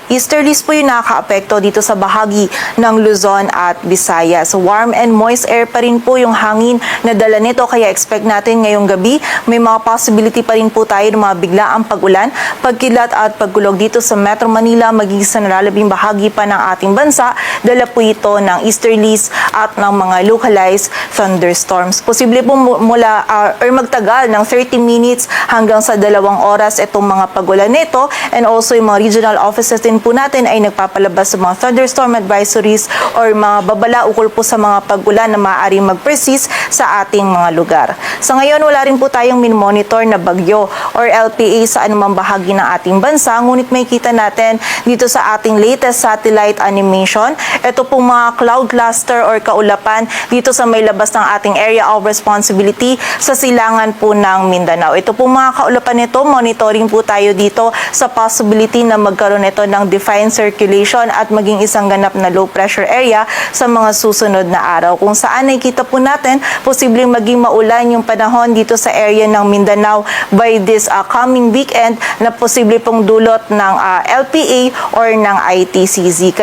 Easterlies po yung nakaka-apekto dito sa bahagi ng Luzon at Visayas. Warm and moist air pa rin po yung hangin na dala nito, kaya expect natin ngayong gabi may mga possibility pa rin po tayo ng mga biglaang pag-ulan, pagkilat at pagkulog dito sa Metro Manila, maging sa nalalabing bahagi pa ng ating bansa. Dala po ito ng easterlies at ng mga localized thunderstorms. Posible po mula or magtagal ng 30 minutes hanggang sa 2 oras itong mga pag-ulan nito, and also yung mga regional offices din po natin ay nagpapalabas sa mga thunderstorm advisories or mga babala ukol po sa mga pag-ulan na maaaring mag-persist sa ating mga lugar. Sa ngayon, wala rin po tayong min-monitor na bagyo or LPA sa anumang bahagi ng ating bansa, ngunit may kita natin dito sa ating latest satellite animation. Ito pong mga cloud cluster or kaulapan dito sa may labas ng ating area of responsibility sa silangan po ng Mindanao. Ito pong mga kaulapan nito, monitoring po tayo dito sa possibility na magkaroon ito ng defined circulation at maging isang ganap na low pressure area sa mga susunod na araw. Kung saan nakikita po natin, posibleng maging maulan yung panahon dito sa area ng Mindanao by this coming weekend na posible pong dulot ng LPA or ng ITCZ.